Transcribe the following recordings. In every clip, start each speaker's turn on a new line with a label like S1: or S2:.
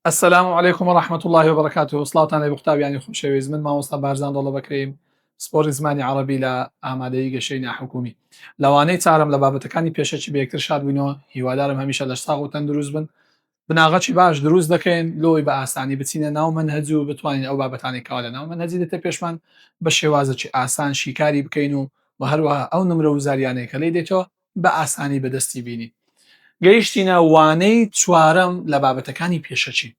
S1: السلام عليكم ورحمة الله وبركاته. وصلاتان لە قوتابیانی خۆشەویست، من مامۆستا بارزان دەوڵە بەکرێم سپۆری زمانی عەرەبی لە ئامادەیی گەشەی ناحکومی. لەوانەی چارەم لە بابەتەکانی پێشەکی بە یەکتر شاد بووینەوە، هیوادارم هەمیشە لە ساغ و تەندروست بن، بناغەچی باش دروست دەکەین لۆی بە ئاسانی بچینە ناو مەنهەج و بتوانین ئەو بابەتانی کەوا لە ناو مەنهەجی دێتە پێشمان بە شێوازێکی ئاسان شیکاری بکەین و هەروەها ئەو نمرە و زاریانەیە کە لێی دێتەوە بە ئاسانی بەدەستی بینین. گەیشتینە وانەی چوارەم لە بابەتەکانی پێشەچی.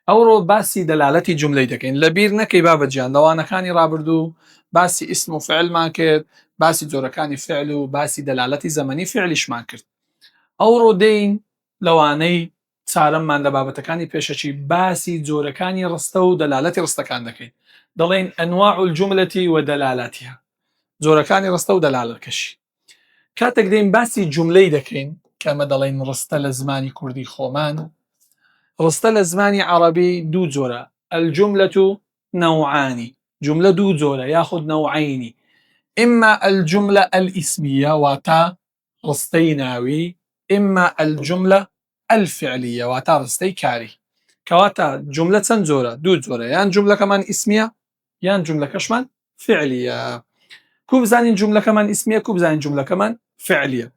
S1: ئەوڕۆ باسی دەلالەتی جوملەی دەکەین. لەبیر نەکەی بابەتگیان، لەوانەکانی ڕابردوو باسی ئیسم و فعلمان کرد، باسی جۆرەکانی فعل و باسی دەلالەتی زەمەنی فعلیشمان کرد. ئەوڕۆ دێین لەوانەی چارەممان لە بابەتەکانی پێشەچی باسی جۆرەکانی ڕستە و دەلالەتی ڕستەکان دەکەین. دەڵێن ئەنواع الجوملەتی و دەلالاتیها، جۆرەکانی ڕستە و دەلالەتکەشی. کاتێک دێین باسی جوملەی دەکەین کە ئەمە دەڵێن ڕستە لە زمانی کوردی خۆمان، ڕستە لە زمانی عەرەبی دوو جۆرە، الجملة نوعان، جملە دوو جۆرە یاخود نوعینی، ئیما الجملة الئیسمیە واتە ڕستەی ناوی، ئیما الجملة الفعلیە واتە ڕستەی کاری. کەواتە جملە چەند جۆرە؟ دوو جۆرە، یان جملەکەمان ئیسمیە یان جملەکەشمان فعلیە. کوو بزانین جملەکەمان ئیسمیە، کوو بزانین جملەکەمان فعلیە.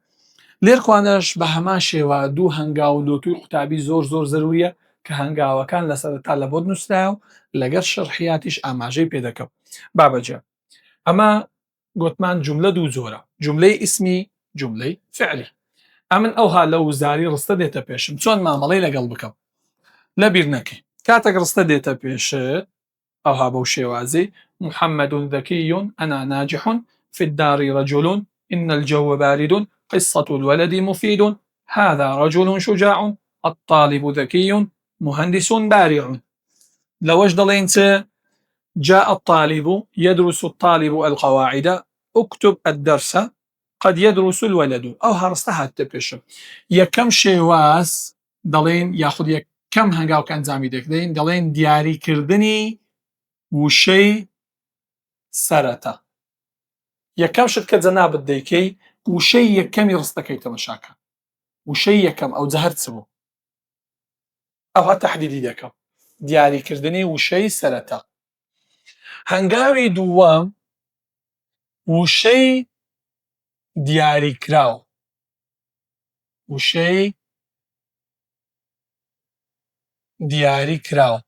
S1: لێرخوانەش بە هەمان شێوە دوو هەنگاو و لۆتووی قوتابی زۆر زەروریە کە هەنگاوەکان لە سەرەتا لە بۆ نووسراوە و لەگەر شەرحیاتیش ئاماژەی پێدەکەم. بابەجێ ئەمە گوتمان جملە دوو جۆرە، جملەی ئیسمی، جملەی فعلی. ئەمن ئەوها لە وزاری ڕستە دێتە پێشم چۆن مامەڵەی لەگەڵ بکەم. لەبیر نەکەی کاتێک ڕستە دێتە پێشت ئەوها بەو شێوازەی محەممەد ذەکیٌ ئەنا ناجح في الدار رجل إن الجو بارد قصة الولد مفيد هذا رجل شجاع الطالب ذكي مهندس بارع. لوش دلين جاء الطالب يدرس الطالب القواعد اكتب الدرس قد يدرس الولد أو هرستها التبشر. يكم شواز دلين ياخذ يكم هنگاو كان زامي دين دلين دياري كردني وشي سرتا. يكم شد كزناب الديكي وشي يكم يرستكي تمشاكا وشي يكم أو زهرت سبو ئەوە تەحدیدی دەکەم، دیاریکردنی وشەی سەرەتا. هەنگاوی دووەم وشەی دیاریکراو، وشەی دیاریکراو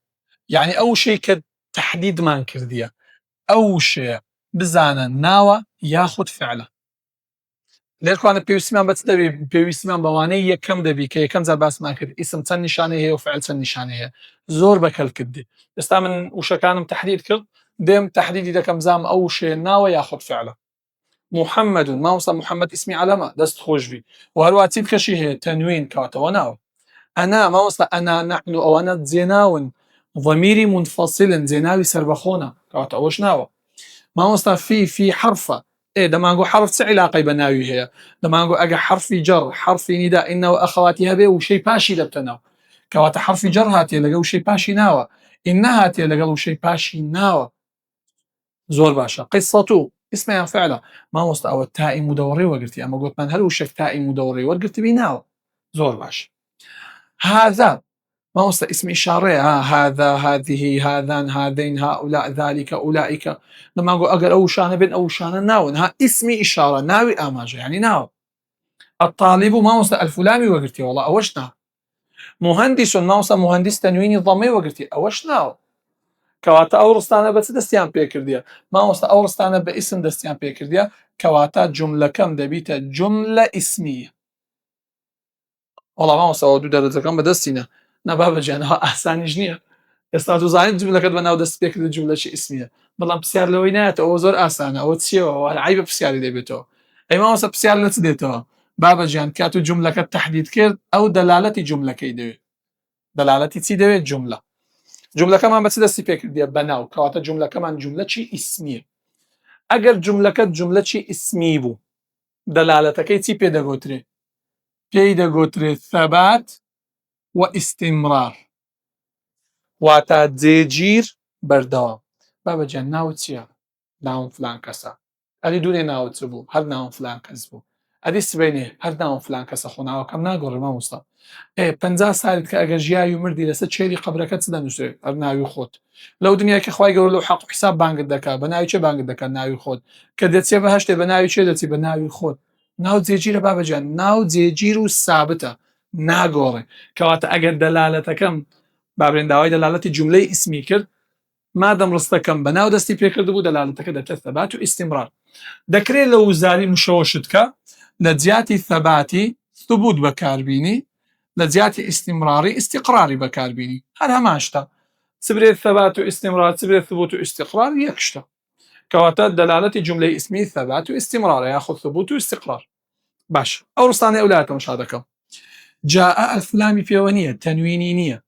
S1: یعنی ئەو وشەی کە تەحدیدمان کردیە، ئەو وشەیە بزانە ناوە یاخود فعلە. لێرخوانە پێویستیمان بە چ دەبێ؟ پێویستیمان بەوانەی یەکەم دەبی کە یەکەم جار باسمان کرد ئیسم چەند نیشانەی هەیە و فعل چەند نیشانەی هەیە. زۆر بەکەل کردی. ئێستا من وشەکانم تەحدید کرد، دێم تەحدیدی دەکەم بزانم ئەو وشەیە ناوە یاخود فعلە. محەممەد مامۆستا محەممەد ئیسمی عەلەمە، دەست خۆشبی و هەروە چی بکەشی هەیە؟ تەنوین کەواتەوە ناوە. ئەنا مامۆستا ئەنا نەحن ئەوانە جێناون، ضەمیری منفەسیلن، جێناوی سەربەخۆنە کەواتە ئەوەش ناوە. مامۆستا في حرفە، دەمانگۆ حرف چه علاقەی بە ناوی هەیە؟ دەمانگۆ ئەگە حرفی جەڕ، حرفی نیدا، ئینەوە ئەخەواتی هەبێ وشەی پاشی دەبتە ناو، کەواتە حرفی جەڕ هاتیە لەگەڵ وشەی پاشی ناوە، ئینە هاتیە لەگەڵ وشەی پاشی ناوە. زۆر باشە. قیسەتو ئیسمیان فعلە، مامۆستا ئەوە تائی مودەوەڕێ وەرگرتی، ئەمە گوتمان هەر وشەک تائی مودەوەڕێ وەرگرتبی ناوە. زۆر باش. هذا مامۆستا ئیسمی ئیشارەیە، هذا هذه هذان هذین هؤلاء ذلك أولئك، دەمانگۆ ئەگەر ئەو وشانە بێن ئەو وشانە ناون، ئیسمی ئیشارە ناوی ئاماژە یعنی ناوە. الطالب مامۆستا ئەلفلامی وەرگرتی وەڵا ئەوەش ناوە. مهندس مامۆستا مهندس تەنوینی ضەمەی وەرگرتی ئەوەش ناوە. کەواتە ئەو ڕستانە بە چ دەستیان پێکردیە؟ مامۆستا ئەو ڕستانە بە ئیسم دەستیان پێکردیە، کەواتە جوملەکەم دەبیتە جوملە ئیسمیە. وەڵا مامۆستا ئەوە دوو دەرەجەکەم بەدەستینە. نا بابەجیانەوە ئاسانیش نییە. ئێستا تو زانیت جوملەکەت بە ناو دەست پێکردە جوملەی ئیسمیە، بەڵام پرسیار لەوەی نایەتەوە، ئەوە زۆر ئاسانە، ئەوە چییەوە؟ عیبە پرسیاری دەبێتەوە. ئەی مامۆستا پرسیار لە چ دێتەوە؟ بابەجیان کات و جوملەکەت تەحدید کرد ئەو دەلالەتی جوملەکەی دەوێت. دەلالەتی چی دەوێت؟ جوملە. جوملەکەمان بە چ دەستی پێکردیە؟ بە ناو، کەواتە جوملەکەمان جوملەی ئیسمیە. ئەگەر جوملەکەت جوملەی ئیسمی بوو، دەلالەتەکەی چی پێدەگوترێت؟ پێی دەگوترێت ثەبات و ئیستیمرار، واتە جێگیر بەردەوام. بابەجیان ناوت چییە؟ ناوم فلان کەسە. ئەلی دوورێ ناوت چ بوو؟ هەر ناوم فلان کەس بوو. ئەدی سبەینێ هەر ناوم فلان کەسە خۆ ناوەکەم ناگۆڕێ مامۆستا 50 ساڵت کە ئەگەر ژیاوی مردی لەسەر چێری قەبرەکە چ دەنووسێ هەر ناوی خۆت لەو دنیای کە خوای گەورە لەو حەق و حیساب بانگت دەکات بە ناوی چێ بانگت دەکات ناوی خۆت کە دەچێ بەهەشتێ بە ناوی چێ دەچی بە ناوی خۆت ناو جێگیرە بابەجان ناو جێگیر و سابتە ناگۆڕێ کەواتە ئەگەر دەلالەتەکەم با بڕێنداوای دەلالەتی جوملەی ئیسمی کرد مادەم ڕستەکەم بە ناو دەستی پێکرد بوو دەلالەتەکە دەبێت ثەبات و ئیستیمرار دەکرێت لە وزاری مشەوەشت کە لە جیاتی ثەباتی ثبوت بەکاربینی لە جیاتی ئیستیمراری ئیستیقراری بەکاربینی هەر هەمان شتە سبرێت ثەبات و ئیستیمرار سبرێت ثبوت و ئیستیقرار یەک شتە کەواتە دەلالەتی جوملەی ئیسمی ثەبات و ئیستیمرارە یاخود ثبوت و ئیستیقرار باش ئەو ڕستانەی ئەو لایەتەوە شا دەکەم جاء ئەفلامی پێوە نییە تەنوینی نییە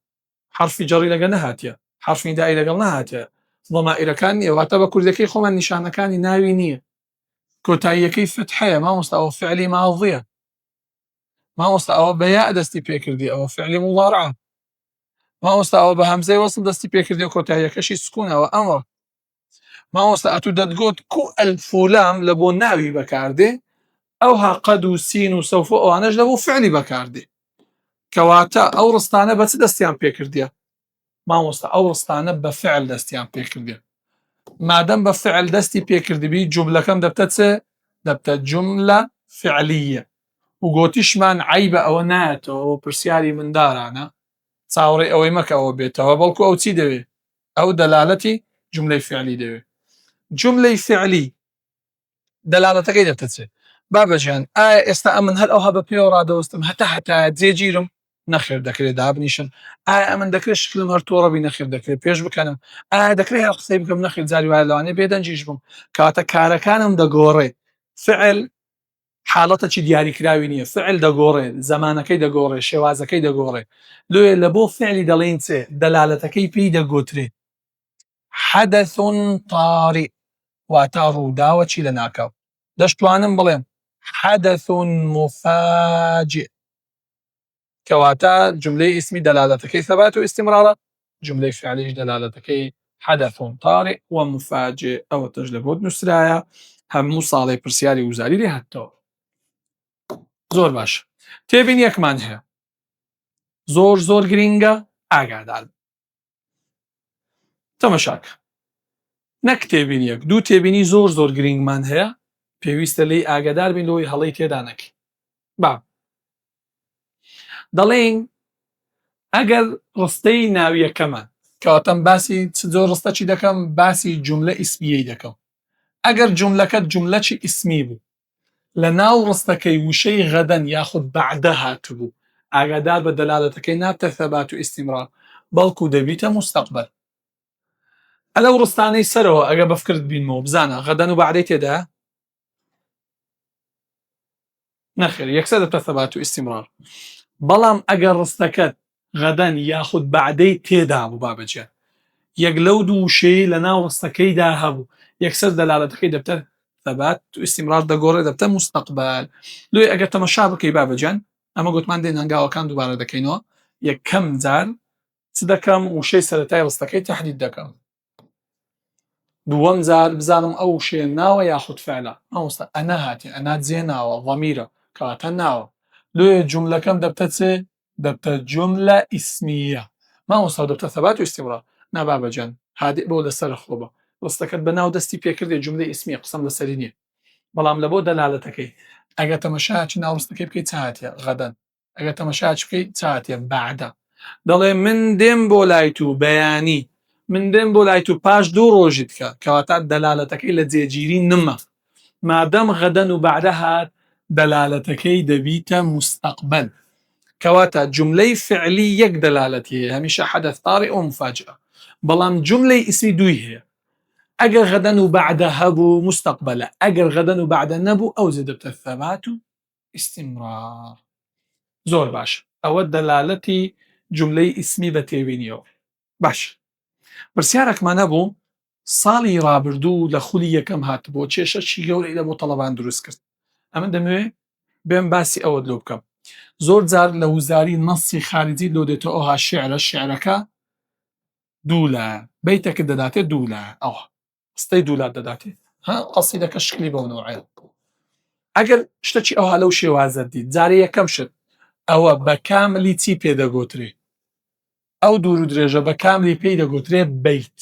S1: حرفی جەڕی لەگەڵ نەهاتیە حرفی ندایی لەگەڵ نەهاتیە ضەمائرەکان نییە واتە بە کوردەکەی خۆمان نیشانەکانی ناوی نییە کۆتاییەکەی فتحەیە مامۆستا ئەوە فعلی ماضیە مامۆستا ئەوە بە یا دەستی پێکردی ئەوە فعلی مضارعە مامۆستا ئەوە بە هەمزەی وەصل دەستی پێکردی و کۆتاییەکەشی سکوونەوە ئەمڕ مامۆستا ئەتوو دەتگوت کو ئەلفولام لە بۆ ناوی بەکاردێ ئەوها قەد و سین و سەوف و ئەوانەش لە بۆ فعلی بەکاردێ کەواتە ئەو ڕستانە بە چ دەستیان پێکردیە مامۆستا ئەو ڕستانە بە فعل دەستیان پێکردێ مادەم بە فعل دەستی پێکردبی جوملەکەم دەبتە چ دەبتە جوملە فعلیە و گۆتیشمان عیبە ئەوە نایەتەوە پرسیاری مندارانە چاوەڕێ ئەوەی مەکەوە بێتەوە بەڵکو ئەو چی دەوێ ئەو دەلالەتی جوملەی فعلی دەوێ جوملەی فعلی دەلالەتەکەی دەبتە چ بابەجیان ئایا ئێستا ئەمن هەر ئەوها بە پێوە ڕادەوەستم هەتا جێگیرم نەخێر دەکرێت دابنیشن ئایا ئەمن دەکرێت شکلم هەر تۆڕەبی نەخێر دەکرێت پێش بکەنم ئایا دەکرێت هەر قسەی بکەم نەخێر جاری وایە لەوانەیە بێدەنجیش بم کاتە کارەکانم دەگۆڕێ فعل حاڵەتەکی دیاریکراوی نییە فعل دەگۆڕێ زەمانەکەی دەگۆڕێ شێوازەکەی دەگۆڕێ لێ لە بۆ فعلی دەڵێن چێ دەلالەتەکەی پێی دەگوترێ حەدەث طارئ واتە ڕووداوە چی لە ناکاو دەشتوانم بڵێم حەدەث مفاجئ کەواتە جوملەی ئیسمی دەلالەتەکەی ثەبات و ئیستیمرارە جوملەی فعلیش دەلالەتەکەی حەدەث طارئ ومفاجئ ئەوەتەش لە بۆ نووسرایە هەموو ساڵی پرسیاری وزاری لێ هاتەوە زۆر باش تێبین یەکمان هەیە زۆر گرینگە ئاگادار تەمەشاک نەک تێبین یەک دوو تێبینی زۆر گرینگمان هەیە پێویستە لێی ئاگادار بین لەوەی هەڵەی تێدا نەکەی با دەڵێن ئەگەر ڕستەی ناویەکەمان کەواتەم باسی زۆر ڕستە چی دەکەم باسی جوملە ئیسمیەی دەکەم ئەگەر جوملەکەت جوملەی ئیسمی بوو لە ناو ڕستەکەی وشەی غەدەن یاخود بەعدە هاتبوو ئاگادار بە دەلالەتەکەی نابتە ثەبات و ئیستیمرار بەڵکو دەبیتە مستەقبەل ئەلەو ڕستانەی سەرەوە ئەگە بەفکرد بینمەوە بزانە غەدەن و بەعدەی تێدا نەخێر یەکسەر دەبتە ثەبات و ئیستیمرار بەڵام ئەگەر ڕستەکەت غەدەن یاخود بەعدەی تێدا بوو بابەجێ یەک لەو دوو وشەی لە ناو ڕستەکەیدا هەبوو یەکسەر دەلالەتەکەی دەبتە ثەبات و ئیستیمرار دەگۆڕێ دەبتە مستەقبەل لێ ئەگەر تەمەشا بکەی بابەجان ئەمە گوتمان دێن هەنگاوەکان دووبارە دەکەینەوە یەکەم جار چ دەکەم وشەی سەرەتای ڕستەکەی تەحدید دەکەم دووەم جار بزانم ئەو وشەیە ناوە یاخود فعلە ئەوستا ئەنا هاتی ئەنا جێ ناوە ضەمیرە کەواتە ناوە لێ جوملەکەم دەبتە چێ دەبتە جوملە ئیسمیە مامۆستا دەبتە ثەبات و ئیستیمرار نا بابەجان هادێ بۆ لەسەر خۆبە ڕستەکەت بە ناو دەستی پێکردێ جوملەی ئیسمیە قسەم لەسەری نییە بەڵام لە بۆ دەلالەتەکەی ئەگە تەمەشاچی ناو ڕستەکەی بکەیت چاتیە غەدەن ئەگە تەمەشاچ بکەیت چاتیە بەعدە دەڵێ من دێم بۆ لای تو بەیانی من دێم بۆ لای تو پاش دوو ڕۆژی بکە کەواتە دەلالەتەکەی لە جێگیری نمە مادەم غەدەن و بەعدە هات دەلالەتەکەی دەبیتە مستەقبەل کەواتە جوملەی فعلی یەک دەلالەتی هەیە هەمیشە حەدەث طارئ و مفاجئە بەڵام جوملەی ئیسمی دووی هەیە ئەگەر غەدەن و بەعدە هەبوو مستەقبەلە ئەگەر غەدەن و بەعدە نەبوو ئەو جێ دەبتە ثەبات و ئیستیمرار زۆر باش ئەوە دەلالەتی جوملەی ئیسمی بە تێبینیەوە باش پرسیارێکمانە بوو ساڵی ڕابردوو لە خولی یەکەم هاتبوو کێشەی گەورەی لە بۆ تەڵەبان دروست کرد ئەمە دەمەوێت بێم باسی ئەوە لۆ بکەم زۆر جار لە وزاری نەسی خارجی لۆ دێتەوە ئەوها شیعرەکە دوولە بەیتێکت دەداتێت دوولە ئەوە قستەی دوولات دەداتێت قەسیدەکە شکلی بەو نەوعەیە ئەگەر شتێکی ئەوها لەو شێوازە دیت جارێ یەکەم شت ئەوە بە کاملی چی پێدەگوترێ ئەو دوور و درێژە بە کاملی پێی دەگوترێ بیت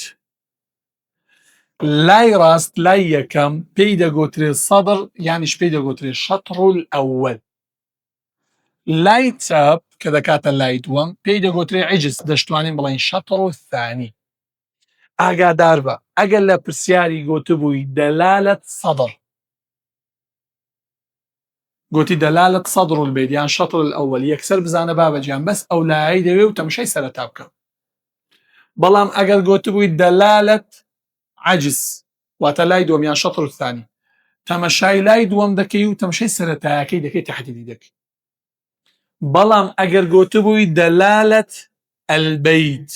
S1: لای ڕاست لای یەکەم پێی دەگوترێ سەدر یانیش پێی دەگوترێ شەتڕ ئەوەل لای چاپ کە دەکاتە لای دووەم پێی دەگوترێ عیجز دەشتوانین بڵین شەتڕ الثانی ئاگادار بە ئەگەر لە پرسیاری گوتبووی دەلالەت سەدر گوتی دەلالەت سەدر البەیت یان شەتڕ الئەوەل یەکسەر بزانە بابەجیان بەس ئەو لایەی دەوێ و تەمشەی سەرەتا بکە بەڵام ئەگەر گوتبووی دەلالەت عەجز واتە لای دووەم یان شەتڕ الثانی تەمەشای لای دووەم دەکەی و تەمشەی سەرەتایەکەی دەکەی تەحدیدی دەکەی بەڵام ئەگەر گوتبووی دەلالەت ئەلبەیت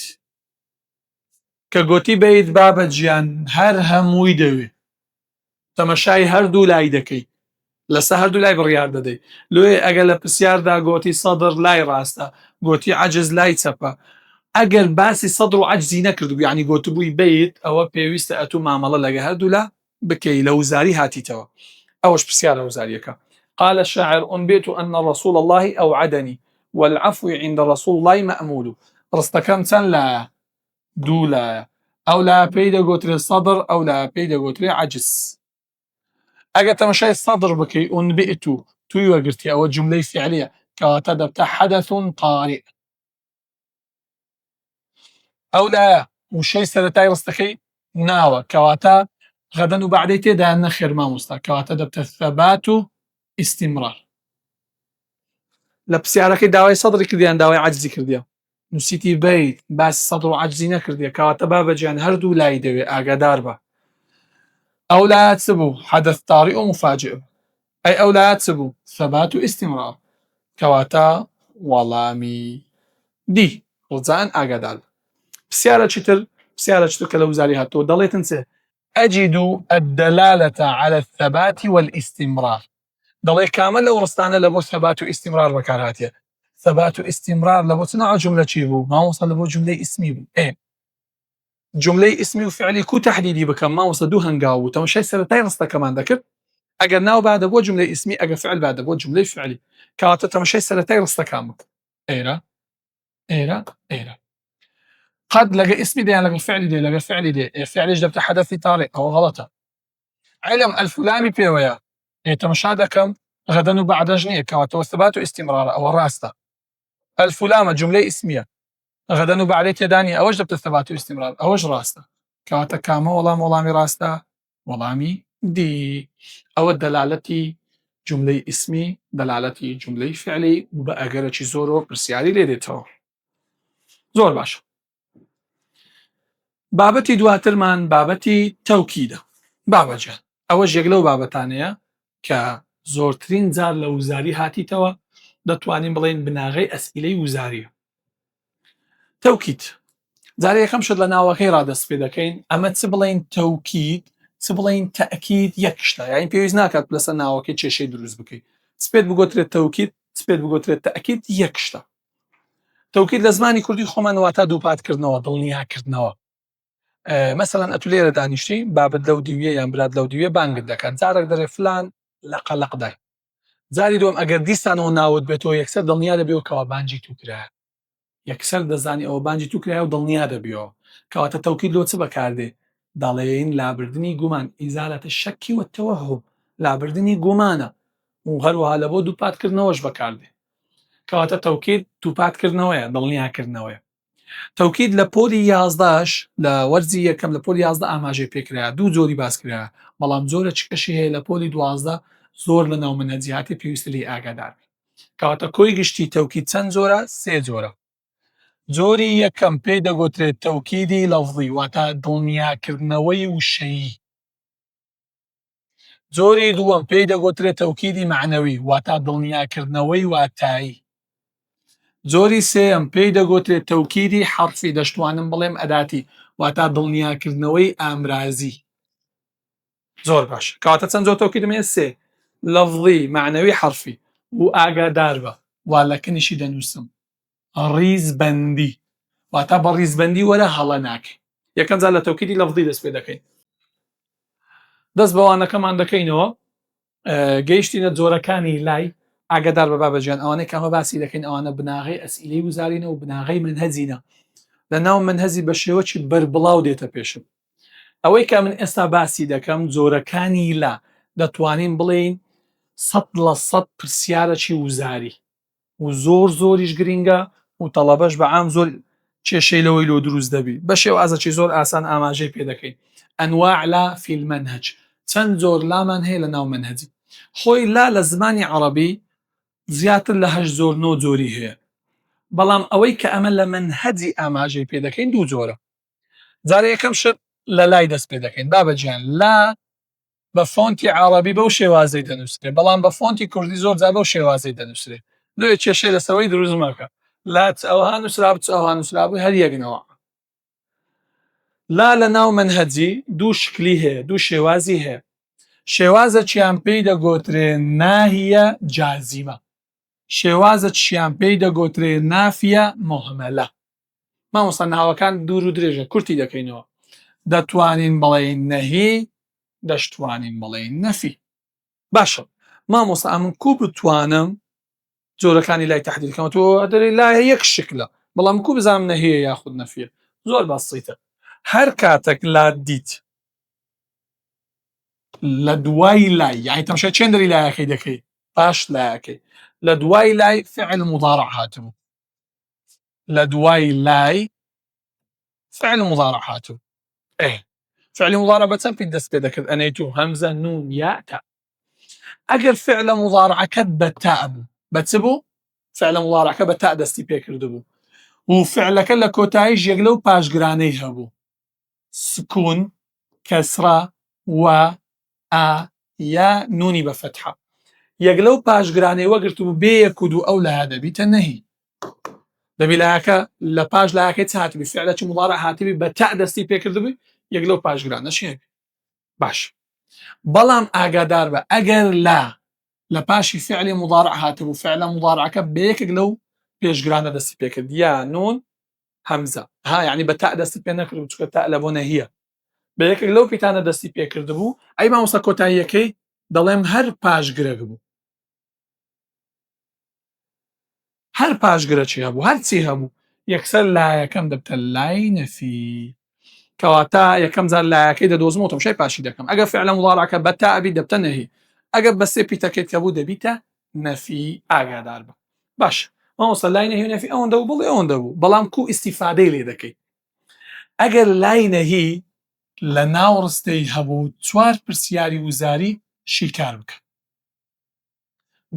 S1: کە گوتی بەیت بابەجیان هەر هەمووی دەوێ تەمەشای هەردوو لای دەکەی لەسەر هەردوو لای بڕیار دەدەی لێ ئەگەر لە پرسیاردا گوتی سەدر لای ڕاستە گوتی عەجز لای چەپە ئەگەر باسی سەدر و عەجزی نەکردبوو یعنی گوتبووی بەیت ئەوە پێویستە ئەتوو مامەڵە لەگە هەردوو لا بکەی لە وزاری هاتیتەوە ئەوەش پرسیارە وزاریەکە قال الشاعر أنبئت أن رسول الله أوعدني والعفو عند رسول الله مأمول ڕستەکەم چەند لایە دوو لایە ئەو لایە پێی دەگوترێ سەدر ئەو لایە پێی دەگوترێ عەجز ئەگەر تەمەشای سەدر بکەی ئونبئت توی وەرگرتی ئەوە جوملەی فعلیە کەواتە دەبتە حەدەث طارئ ئەو لایە وشەی سەرەتای ڕستەکەی ناوە کەواتە غەدەن و بەعدەی تێدایان نەخێر مامۆستا کەواتە دەبتە ثەبات و ئیستیمرار لە پرسیارەکەی داوای سەدری کردیان داوای عەجزی کردیە نووسیتی بەیت باسی سەدر و عەجزی نەکردیە کەواتە بابەجیان هەردوو لای دەوێ ئاگادار بە ئەو لایە چ بوو حەدەث طارئ و مفاجئ ئەی ئەو لایە چ بوو ثەبات و ئیستیمرار کەواتە وەڵامی دی ڕجاءن ئاگادار پرسیارەکی تر پرسیارەکی تر کە لە وزاری هاتووە دەڵێتن چێ أجد الدلالة على الثبات والاستمرار دەڵێ کامە لەو ڕستانە لە بۆ ثەبات و ئیستیمرار بەکارهاتیە ثەبات و ئیستیمرار لە بۆ چ نوع جوملە چی بوو مامۆستا لە بۆ جوملەی ئیسمی بوو جوملەی ئیسمی و فعلی کو تەحدیدی بکەم مامۆستا دوو هەنگاو بوو تەماشای سەرەتای ڕستەکەمان دەکرد ئەگەر ناو بادە بۆ جوملەی ئیسمی ئەگەر فعل بادە بۆ جوملەی فعلی کەواتە تەماشای سەرەتای ڕستەکان بکە ئێرە قد لەگە ئیسمی دەیان لەگە فعلی دێ لەگە فعلی دێ فعلیش دەبتە حەدەثی طارئ ئەوە غەڵەتە علم الفلامی پێوەیە تەماشا دەکەم غەدەن و بەعدەش نییە کەواتەوە ثەبات و ئیستیمرارە ئەوە ڕاستە الفلامە جوملەی ئیسمیە غەدەن و بەعدەی تێدانی ئەوەش دەبتە ثەبات و ئیستیمرار ئەوەش ڕاستە کەواتە کامە وەڵامی ڕاستە وەڵامی دی ئەوە دەلالەتی جوملەی ئیسمی دەلالەتی جوملەی فعلی و بە ئەگەرەکی زۆرەوە پرسیاری لێ دێتەوە زۆر باشە بابەتی دواترمان بابەتی تەوکیدە بابەجان ئەوەش یەک لەو بابەتانەیە کە زۆرترین جار لە وزاری هاتیتەوە دەتوانین بڵێن بناغەی ئەسئیلەی وزاریە تەوکید جارێ یەکەم شت لە ناوەکەی ڕادەست پێ دەکەین ئەمە چ بڵێن تەوکید چ بڵێن تەئکید یەک شتە یعنی پێویست ناکات لەسەر ناوەکەی کێشەی دروست بکەیت سپێت بگۆترێت تەوکید سپێت بگۆترێت تەئکید یەک شتە تەوکید لە زمانی کوردی خۆمان واتە دووپاتکردنەوە دڵنیاکردنەوە مەسەڵەن ئەتو لێرە دانیشتی بابەت لەو دیویە یان برات لەو دیویە بانگت دەکات جارێک دەرێ فلان لە قەلەقدای جاری دوم ئەگەر دیسانەوە ناوت بێتەوە یەکسەر دڵنیا دەبێەوە کەوا بانجی تو کرایە یەکسەر دەزانی ئەوە بانجی تو کرایە و دڵنیا دەبیەوە کەواتە تەوکید لۆ چ بەکاردێ دەڵێن لابردنی گومان ئیزالەتە شەکی وەتەوەهم لابردنی گومانە و هەروەها لە بۆ دووپاتکردنەوەش بەکاردێ کەواتە تەوکید دووپاتکردنەوەیە دڵنیاکردنەوەیە تەوکید لە پۆلی 11 لە وەرزی یەکەم لە پۆلی 11 ئاماژەی پێکرا دوو جۆری باسکرا بەڵام زۆرە چکەشی هەیە لە پۆلی 12 زۆر لە ناو منهەجیاتی پێویستە لێی ئاگادار کەواتە کۆی گشتی تەوکید چەند جۆرە سێ جۆرە جۆری یەکەم پێی دەگوترێت تەوکیدی لەفظی واتە دڵنیاکردنەوەی وشەیی جۆری دووەم پێی دەگوترێت تەوکیدی معنەوی واتە دڵنیاکردنەوەی واتایی جۆری سێم پێی دەگوترێت تەوکیدی حەرفی دەشتوانم بڵێم ئەداتی واتە دڵنیاکردنەوەی ئامرازی زۆر باش کەواتە چەند جۆر تەوکیدم هەیە سێ لەفظی معنەوی حەرفی و ئاگادار بە وا لەکنیشی دەنووسم ڕیزبەندی واتە بە ڕیزبەندی وەرە هەڵە ناکەی یەکەم جار لە تەوکیدی لەفظی دەست پێ دەکەین دەست بەوانەکەمان دەکەینەوە گەیشتینە جۆرەکانی لای ئاگادار بە بابەجیان ئەوانەی کەمە باسی دەکەین ئەوانە بناغی ئەسئیلەی وزارینە و بناغی منهەجینە لە ناو منهەجی بە شێوەی بەربڵاو دێتە پێشم ئەوەی کە من ئێستا باسی دەکەم جۆرەکانی لا دەتوانین بڵێین 100% پرسیارەکی وزاری و زۆریش گرینگە و تەڵەبەش بەعام زۆر کێشەی لەوەی لۆ دروست دەبی بە شێوازەکی زۆر ئاسان ئاماژەی پێ دەکەین ئەنواع لا فی المەنهەج چەند زۆر لامان هەیە لە ناو منهەجی خۆی لا لە زمانی عەرەبی زیاتر لە 8 زۆر 9 جۆری هەیە بەڵام ئەوەی کە ئەمە لە منهەجی ئاماژەی پێ دەکەین دوو جۆرە جارە یەکەم شت لە لای دەست پێ دەکەین بابەجیان لا بە فۆنتی عەرەبی بەو شێوازەی دەنووسرێ بەڵام بە فۆنتی کوردی زۆر جار بەو شێوازەی دەنووسرێ دوێ کێشەی لەسەوەی دروست مەکە لا ئەوها نووسرا بچ ئەوها نووسرابووی هەر یەکنەوە لا لە ناو منهەجی دوو شکلی هەیە دوو شێوازی هەیە شێوازە چیان پێی دەگۆترێ ناهیە جازیمە شێوازە چیان پێی دەگۆترێ نافیە مهمەلە مامۆستا ناوەکان دوور و درێژە کورتی دەکەینەوە دەتوانین بڵێین نەهی دەشتوانین بڵێین نەفی باشە مامۆستا ئەمن کوو بتوانم جۆرەکانی لای تەحدیدکەمە تۆ دەری لایە یەک شکلە بەڵام کوو بزانم نەهەیە یاخود نەفیە زۆر باسیتە هەر کاتێک لا دیت لە دوای لای یعنی تەماشای چێندەری لایەکەی دەکەی باش لایەکەی لە دوای لای فعل مضارع هاتبوو لە دوای لای فعل مضارع هاتبوو فعل مضارع بەچەند پێی دەست پێ دەکرد ئەنەیتو هەمزە نون یا تا ئەگەر فعل مضارعەکەت بە تا بوو بە چ بوو فعل مضارعەکە بە تا دەستی پێ کردبوو و فعلەکە لە کۆتاییش یەک لەو پاشگرانەی هەبوو سکون کەسرە و ئا یا نونی بە فەتحە یەک لەو پاشگرانەی وەگرتبوو بێ یەک و دوو ئەو لایە دەبیتە نەهی دەبی لایەکە لە پاش لایەکەی چ هاتبی فعلەکی مضارع هاتبی بە تا دەستی پێ کردبووی یەک لەو پاشگرانەشی هەبی باش بەڵام ئاگادار بە ئەگەر لا لە پاشی فعلی مضارع هاتبوو فعلە مضارعەکە بە یەکێک لەو پێشگرانە دەستی پێ کرد یا نون هەمزە ها یعنی بە تا دەستی پێ نەکردبوو چونکە تا لە بۆ نەهیە بە یەکێک لەو پیتانە دەستی پێ کردبوو ئەی مامۆستا کۆتاییەکەی دەڵێم هەر پاشگرەک بوو هەر پاشگرە چی هەبوو هەر چی هەبوو یەکسەر لایەکەم دەبتە لای نەفی کەواتە یەکەم جار لایەکەی دەدۆزمەوە تەماشای پاشی دەکەم ئەگەر فعلە مضارعەکە بە تا ئەبی دەبتە نەهی ئەگەر بە سێ پیتەکەیت کە بوو دەبیتە نەفی ئاگادار بە باش مامۆستا لای نەهی و نەفی ئەوەندە بوو بڵێ ئەوەندە بوو بەڵام کوو ئیستیفادەی لێ دەکەیت ئەگەر لای نەهی لە ناو ڕستەی هەبوو چوار پرسیاری وزاری شیکار بکە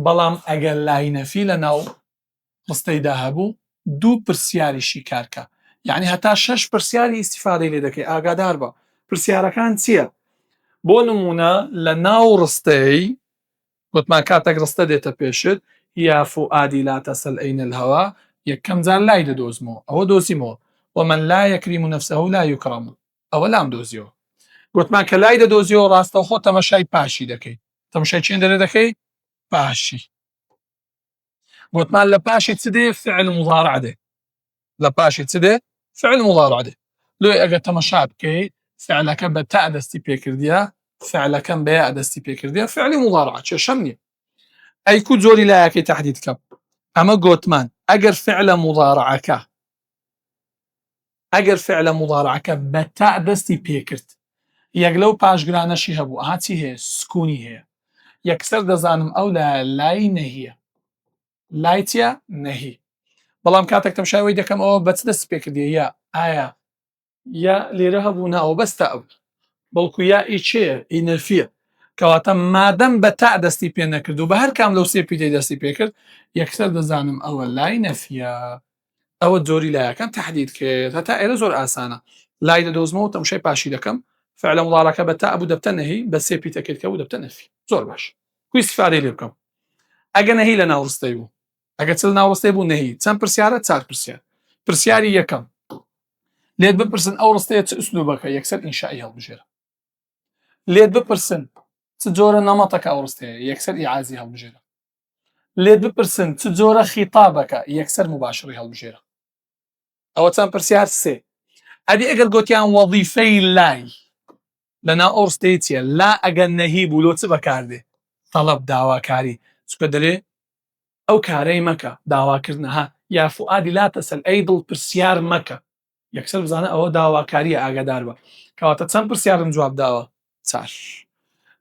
S1: بەڵام ئەگەر لای نەفی لە ناو ڕستەیدا هەبوو دوو پرسیاری شیکارکە یعنی هەتا 6 پرسیاری ئیستیفادەی لێ دەکەی ئاگادار بە پرسیارەکان چییە بۆ نمونە لە ناو ڕستەی گوتمان کاتێک ڕستە دێتە پێشت یا فؤادی لا تەسەل ئەین الهەوا یەکەم جار لای دەدۆزمەوە ئەوە دۆزیمەوە ومن لا یەکریم نەفسەه لا یوکرەم ئەوە لام دۆزیەوە گوتمان کە لای دەدۆزیەوە ڕاستەوخۆ تەماشای پاشی دەکەی تەماشای چێن دەرێ دەکەی پاشی گوتمان لە پاشی چ دێ فعل مضارع دێ لە پاشی چ دێ فعل مضارع دێ لۆی ئەگەر تەماشا بکەیت فعلەکە بە تا دەستی پێکردیە فعلەکەم بە یا دەستی پێکردیە فعلی مضارع کێشەم نییە ئەی کو جۆری لایەکەی تەحدید کەم ئەمە گوتمان ئەگەر فعلە مضارعەکە ئەگەر فعلە مضارعەکە بە تا دەستی پێکرد یەک لەو پاشگرانەشی هەبوو ئاچی هەیە سکونی هەیە یەکسەر دەزانم ئەو لای نەهیە لای چیە نەهی بەڵام کاتێک تەماشای دەکەم ئەوە بەچ دەست پێکردی یا ئایا یا لێرە هەبوو ناوە بەستە ئەو بەڵکو یا ئیچەیە ئی نەفیە کەواتە مادەم بە تا دەستی پێ نەکرد و بە هەر کام لەو سێ پیتەی دەستی پێکرد یەکسەر دەزانم ئەوە لای نەفیە ئەوە جۆری لایەکان تەحدید کرد هەتا ئێرە زۆر ئاسانە لای دەدۆزمەوە تەماشای پاشی دەکەم فعل مضارعەکە بە تا بوو دەبتە نەهی بە سێ پیتەکەیت کە بوو دەبتە نەفی زۆر باش کوی استیفادەی لێ بکەم ئەگە نەهی لە ناوڕستەی بوو ئەگە چ لە ناوڕستەی بوو نەهی چەند پرسیارە چار پرسیار پرسیاری یەکەم لێت بپرسن ئەو ڕستەیە چ ئوسلوبەکە یەکسەر ئینشائی هەڵبژێرە لێت بپرسن چ جۆرە نەمەتەکە ئەو ڕستەیە یەکسەر ئیعازی هەڵبژێرە لێت بپرسن چ جۆرە خیتابەکە یەکسەر مباشری هەڵبژێرە ئەوە چەند پرسیار سێ ئەدی ئەگەر گوتیان وەظیفەی لای لەناو ئەو ڕستەیە چییە لا ئەگەر نەهی بوو لۆ چ بەکاردێ تەڵەب داواکاری چکە دەرێ ئەو کارەی مەکە داواکردنەها یا فوئادی لا تەسەل ئەی دڵ پرسیار مەکە یەکسەر بزانە ئەوە داواکاریە ئاگادار بە کەواتە چەند پرسیارم جواب داوە چار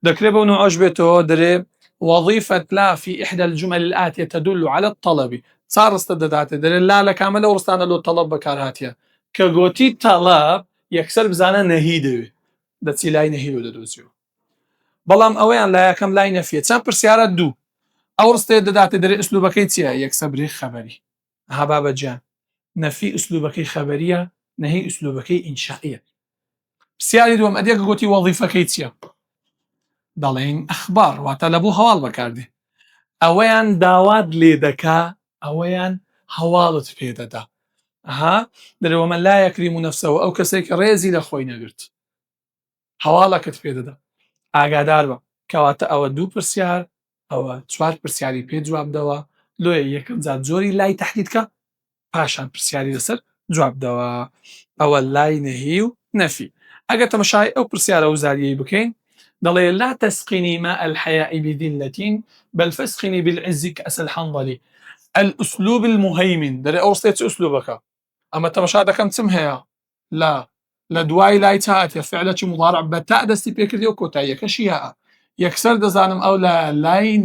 S1: دەکرێت بەو نوعەش بێتەوە دەرێ وظيفة لا في إحدى الجمل الآتية تدل على الطلب صار استدادات دەرێت لا لە کامە لە ڕستانە لۆ تەڵەب بەکارهاتیە کە گوتی تەڵەب یەکسەر بزانە نەهی دەوێت دەچی لای نەهی و دەدۆزیەوە بەڵام ئەوەیان لایەکەم لای نەفیە چەند پرسیارە دوو ئەو ڕستەیە دەداتە دەرێ ئوسلوبەکەی چییە یەکسە برێ خەبەری ها بابەتجان نەفی ئوسلوبەکەی خەبەریە نەهی ئوسلوبەکەی ئینشائیە پرسیاری دووەم ئەدێ کە گوتی وەظیفەکەی چییە دەڵێن ئەخبار واتە لە بۆ هەواڵ بەکاردێ ئەوەیان داوات لێ دەکا ئەوەیان هەواڵت پێدەدا ها دەرەوە من لا یەکریم نەفسەوە ئەو کەسێک کە ڕێزی لە خۆی نەگرت هەواڵەکەت پێدەدا ئاگادار بە کەواتە ئەوە دوو پرسیار ئەوە چوار پرسیاری پێ جوابدەوە لۆیە یەکەم جار جۆری لای تەحدیدکە پاشان پرسیاری لەسەر جوابدەوە ئەوە لای نەهی و نەفی ئەگەر تەمەشای ئەو پرسیارە وزاریەی بکەین دەڵێ لا تسقني ماء الحياء بذلة بل فاسقني بالعز كأس الحنظل الأسلوب المهيمن دەرێ ئەو ڕستێت ئوسلوبەکە ئەمە تەمەشا دەکەم چم هەیە لا لە دوای لای تاتێ فعلەکی مضارع بە تا دەستی پێکردی و کۆتاییەکەشی هەیە یەکسەر دەزانم ئەو لە لای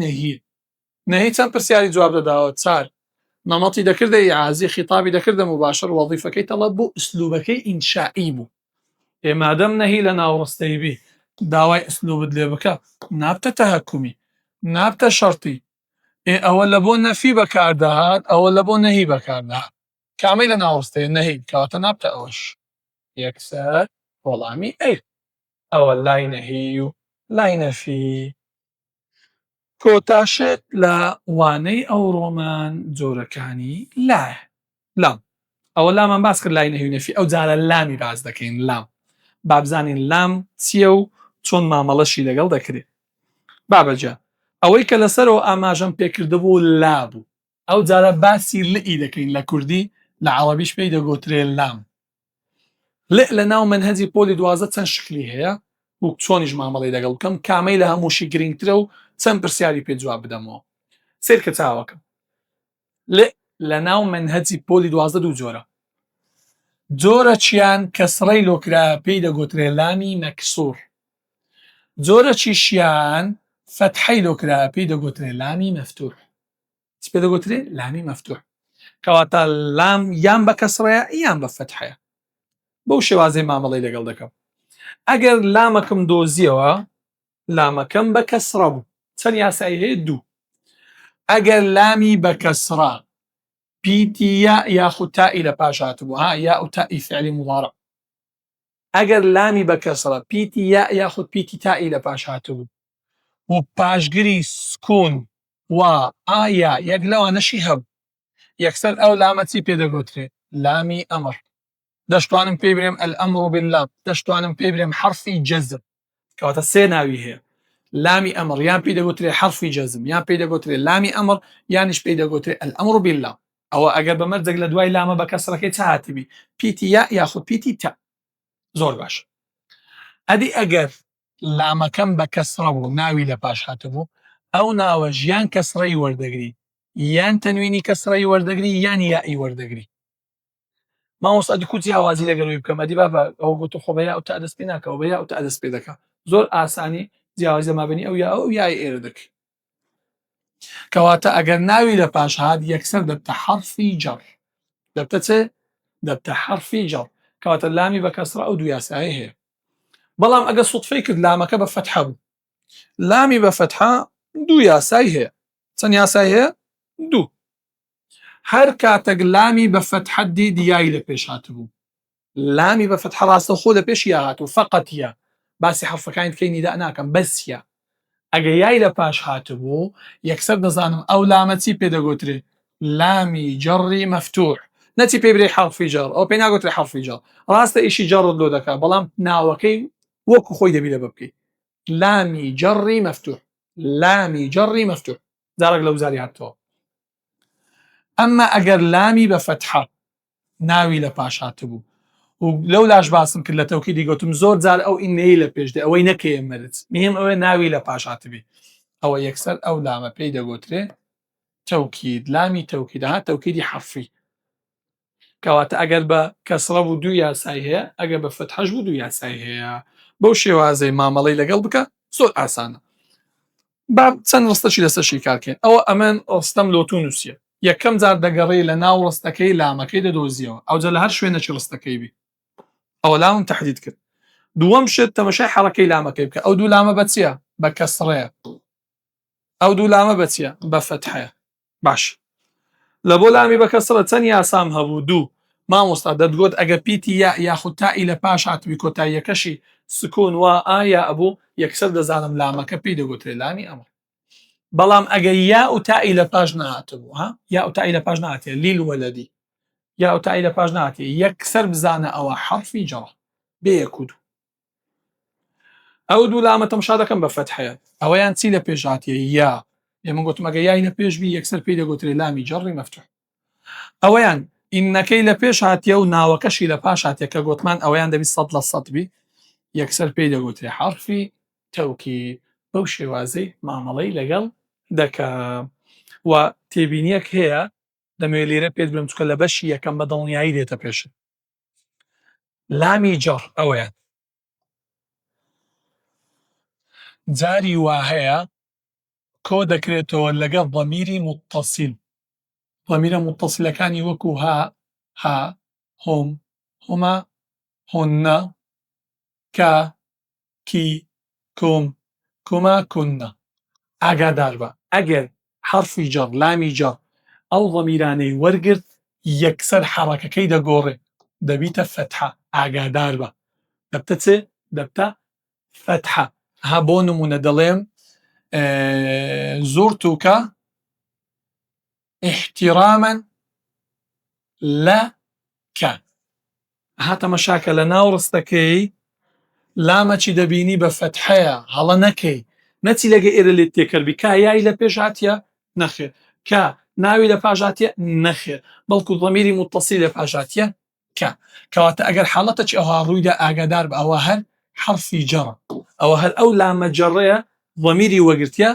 S1: نەهی چەند پرسیاری جواب دەداوە چار نەمەتی دەکردە ئیعازی خیتابی دەکردە مباشر وەظیفەکەی تەڵەب بوو ئوسلوبەکەی ئینشائی بوو ئێمادەم نەهی لە ناوڕستەی بی داوای ئوسلوبت لێ بکە نابتە تەهەکومی نابتە شەرتی ئەوە لە بۆ نەفی بەکاردەهات ئەوە لە بۆ نەهی بەکاردەهات کامەی لە ناوڕستەیە نەهی کەواتە نابتە ئەوەش یەکسەر وەڵامی ئەی ئەوە لای نەهی و لای نەفی کۆتاشێت لە وانەی ئەو ڕۆمان جۆرەکانی لایە لام ئەوە لامان باس کرد لای نەهی و نەفی ئەو جارە لامی باز دەکەین لام بابزانین لام چییە و چۆن مامەڵەشی لەگەڵ دەکرێت بابەجە ئەوەی کە لەسەرەوە ئاماژەم پێکردبوو لا بوو ئەو جارە باسی لئی دەکەین لە کوردی لە عەرەبیش پێی دەگوترێت لام لە ناو منهەجی پۆلی دوازدە چەند شکلی هەیە و چۆنیش مامەڵەی لەگەڵ بکەم کامەی لە هەمووشی گرنگترە و چەند پرسیاری پێ جواب بدەمەوە سیر کە چاوەکەم لە ناو منهەجی پۆلی دوازدە دوو جۆرە جۆرە چیان کەسڕەی لۆکرا پێی دەگوترێت لامی مەکسوور جۆرە چیشیان فەتحەی لۆکرا پێی دەگوترێت لامی مەفتوح چ پێ دەگوترێت لامی مەفتوح کەواتە لام یان بە کەسڕەیە یان بە فەتحەیە بەو شێوازەی مامەڵەی لەگەڵ دەکەم ئەگەر لامەکەم دۆزیەوە لامەکەم بە کەسڕە بوو چەند یاسایی هەیە دوو ئەگەر لامی بە کەسڕە پیتی یاخود تائی لە پاش هاتبوو ها یا ئەو تائی فعلی مضارع ئەگەر لامی بە کەسڕە پیتی یاخود پیتی تائی لە پاش هاتبوو و پاشگری سکون و ئایا یەک لەوانەشی هەبوو یەکسەر ئەو لامە چی پێ دەگوترێت لامی ئەمر دەشتوانم پێی بڵێم الئەمر باللام دەشتوانم پێی بڵێم حرفی جەزم کەواتە سێ ناوی هەیە لامی ئەمر یان پێی دەگوترێت حرفی جەزم یان پێی دەگوترێت لامی ئەمر یانیش پێی دەگوترێت الئەمر باللام ئەوە ئەگەر بەمەرجێک لە دوای لامە بە کەسڕەکەی چ هاتبی پیتی یاخود پیتی تا زۆر باش ئەدی ئەگەر لامەکەم بە کەسڕە بوو ناوی لە پاش هاتبوو ئەو ناوە ژیان کەسڕەی وەردەگری یان تەنوینی کەسڕەی وەردەگری یان یائی وەردەگری مامۆستا دیکو جیاوازی لەگەڵەوەی بکەم ئەدی بابە ئەو گوتو خۆ بە یا ئەو تا دەست پێ ناکەوە بە یا ئەو تا دەست پێ دەکا زۆر ئاسانی جیاوازی مابینی ئەو یا ئەو یای ئێرە دەکەی کەواتە ئەگەر ناوی لە پاش هات یەکسەر دەبتە حرفی جەڕ دەبتە چێ دەبتە حرفی جەڕ کەواتە لامی بە کەسڕە ئەو دوو یاسایی هەیە بەڵام ئەگەر سوتفەی کرد لامەکە بە فەتحە بوو لامی بە فەتحە دوو یاسای هەیە چەند یاسای هەیە دوو هەر کاتێک لامی بە فەتحە دیدی یای لە پێش هاتبوو لامی بە فەتحە ڕاستەوخۆ لە پێش یا هاتوو فەقەت یا باسی حرفەکانی تکەی نیدا ناکەم بەس یا ئەگە یای لە پاش هاتبوو یەکسەر دەزانم ئەو لامە چی پێ دەگوترێت لامی جەڕی مەفتوح نەچی پێی بڵێ حرفی جەڕ ئەو پێی ناگوترێت حرفی جەڕ ڕاستە ئیشی جەڕت لۆ دەکات بەڵام ناوەکەی وەکو خۆی دەبی لە بکەیت لامی جەڕی مەفتوح لامی جەڕی مەفتوح جارێک لەو زاری هاتەوە ئەمما ئەگەر لامی بە فەتحە ناوی لە پاش هاتبوو و لەو لاش باسم کرد لە تەوکیدی گوتم زۆر جار ئەو ئینەی لە پێش دێ ئەوەی نەکەیە مەرج مهم ئەوەیە ناوی لە پاش هاتبی ئەوە یەکسەر ئەو لامە پێی دەگوترێ تەوکید. لامی تەوکیدە ها تەوکیدی حەرفی کەواتە ئەگەر بە کەسڕە بوو دوو یاسای هەیە ئەگەر بە فتحەش بوو دوو یاسای هەیە. بەو شێوازەی مامەڵەی لەگەڵ بکە زۆر ئاسانە. با چەند ڕستەشی لەسەرشی کارکەین. ئەوە ئەمەن ڕستەم لۆتو نووسیە. یەکەم جار دەگەڕێ لە ناو ڕستەکەی لامەکەی دەدۆزیەوە ئەوجا لە هەر شوێنێکی ڕستەکەی بی ئەوە لامم تەحدید کرد. دووەم شت تەمەشای حەڕەکەی لامەکەی بکە ئەو دوو لامە بە چییە؟ بە کەسڕەیە. ئەو دوو لامە بە چییە؟ بە فتحەیە. باش لە بۆ لامی بە کەسڕە چەند یاسام هەبوو؟ دوو. مامۆستا دەتگوت ئەگە پیتی یا یاخود تائی لە پاش هاتووی کۆتاییەکەشی سکون وا ئایا ئەبوو یەکسەر دەزانم لامەکە پێی دەگوترێت لامی ئەمر. بەڵام ئەگەر یا و تائی لە پاش نهاتبوو ها یا و تائی لە پاش نهاتێ لیل وەلەدی یا و تائی لە پاش نهاتێ یەکسەر بزانە ئەوە حەرفی جەڕە بێ یەک و دوو. ئەو دوو لامە تەماشا دەکەم بە فتحەیە ئەوەیان چی لە پێش هاتیە یا ئێمە گوتم ئەگە یای لە پێش بی یەکسەر پێی دەگوترێت لامی جەڕی مەفتوح. ئەوەیان ئینەکەی لە پێش هاتیە و ناوەکەشی لە پاش هاتیە کە گوتمان ئەوەیان دەبی 100% بی یەکسەر پێی دەگوترێت حەرفی تەوکید. بەو شێوازەی مامەڵەی لەگەڵ دەکەم. و تێبینیەک هەیە دەمەوێت لێرە پێت بڵێم چکە لە بەشی یەکەم بە دڵنیایی دێتە پێشت. لامی جەڕ ئەوەیە جاری وا هەیە کۆ دەکرێتەوە لەگەڵ ضەمیری موتصیل. ضەمیرە موتصیلەکانی وەکو ها ها هۆم هۆما هۆنە کا کی کۆم کۆما کۆنە. ئاگادار بە ئەگەر حەرفی جەڕ لامی جەڕ ئەو ضەمیرانەی وەرگرت یەکسەر حەڕەکەکەی دەگۆڕێ دەبیتە فتحە. ئاگادار بە دەبتە چێ؟ دەبتە فتحە. ها بۆ نمونە دەڵێم زورتوکە احتیراما لەکە. ها تەمەشاکە لە ناو ڕستەکەی لامەچی دەبینی بە فتحەیە هەڵە نەکەی نەچی لەگە ئێرە لێت تێکردبی کا یای لە پێش هاتیە نەخێر کە ناوی لە پاش هاتیە نەخێر بەڵکو ضەمیری موتصیل لە پاش هاتیە کە. کەواتە ئەگەر حاڵەتەی ئەوها ڕوویدا ئاگادار بە ئەوە هەر حەرفی جەڕە ئەوە هەر ئەو لامە جەڕەیە ضەمیری وەگرتیە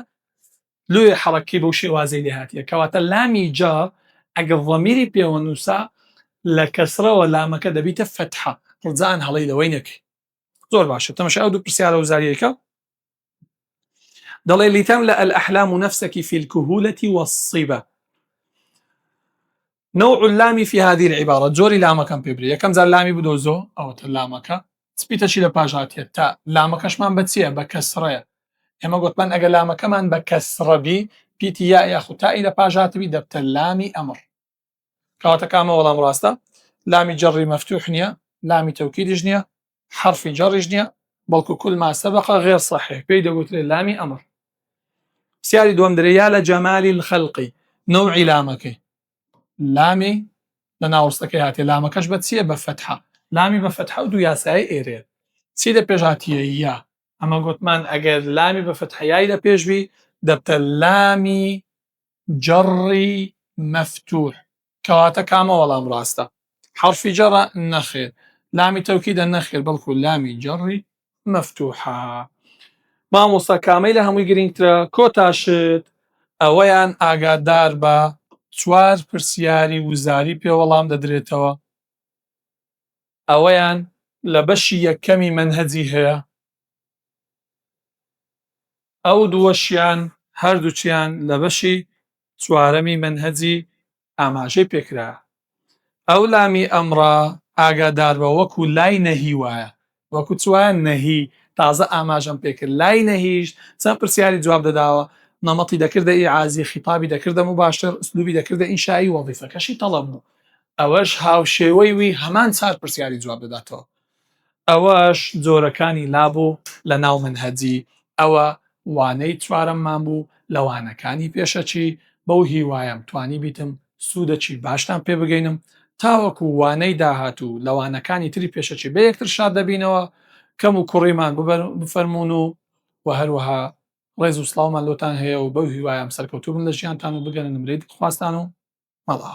S1: لێ حەڕەکەی بەو شێوازەی لێ هاتیە. کەواتە لامی جەڕ ئەگەر ضەمیری پێوە نووسا لە کەسرەوە لامەکە دەبیتە فتحە ڕجان هەڵەی لەوەی نەکەی. زۆر باشە تەماشای ئەو دوو پرسیارە وزاریەکە دەڵێ لتملأ الأحلام نفسك في الكهولة والصبا. نوع اللام في هذه العبارة جۆری لامەکەم پێ برێ. یەکەم جار لامی بدۆزۆ ئەوەتە لامەکە سپیتەشی لە پاش هاتیە تا لامەکەشمان بە چییە؟ بە کەسڕەیە. ئێمە گوتمان ئەگە لامەکەمان بە کەسڕەبی پیتی یا یاخود تائی لە پاش هاتبی دەبتە لامی ئەمر. کەواتە کامە وەڵام ڕاستە لامی جەڕی مەفتوح نییە لامی تەوکیدیش نییە حرفی جەڕیش نییە بەڵکو كل ما سبق غير صحيح پێی دەگوترێت لامی ئەمر. پرسیاری دووەم دەرێ یا لە جەمالی الخەلقی نەوعی لامەکەی لامی لە ناو ڕستەکەی هاتیە لامەکەش بە چییە؟ بە فتحە. لامی بە فتحە و دوو یاسای ئێرەیە چی لە پێش هاتیە؟ یا. ئەمە گوتمان ئەگەر لامی بە فتحە یای لە پێشبی دەبتە لامی جەڕی مەفتوح. کەواتە کامە وەڵام ڕاستە حرفی جەڕە نەخێر لامی تەوکیدە نەخێر بەڵکو لامی جەڕی مەفتوحە. مامۆستا کامەی لە هەمووی گرنگترە کۆتاشت ئەوەیان ئاگادار بە چوار پرسیاری وزاری پێ وەڵام دەدرێتەوە. ئەوەیان لە بەشی یەکەمی مەنهەجی هەیە ئەو دووەشیان هەردووچیان لە بەشی چوارەمی مەنهەجی ئاماژەی پێکرا. ئەو لامی ئەمڕە ئاگادار بە وەکو لای نەهی وایە وەکو چوایان نەهی تازە ئاماژەم پێکرد لای نەهیش چەند پرسیاری جواب دەداوە نەمەتی دەکردە ئیعازی خیتابی دەکردە مباشر ئوسلوبی دەکردە ئینشایی وەظیفەکەشی تەڵەب بوو. ئەوەش هاوشێوەی وی هەمان چار پرسیاری جواب دەداتەوە. ئەوەش جۆرەکانی لابوو لە ناو منهەجی. ئەوە وانەی چوارەممان بوو لەوانەکانی پێشەچی بەو هیوایەم توانی بیتم سوودەچی باشتان پێ بگەینم تاوەکو وانەی داهاتوو لەوانەکانی تری پێشەچی بە یەکتر شار دەبینەوە کەم و کوڕیمان بفەرمونون و هەروەها ڕێز و سڵاومان لۆتان هەیە و بەو هیوایەم سەرکەوتوو بن لە ژیانتان و بگەنە نمرەی دڵخوازتان و مەڵا.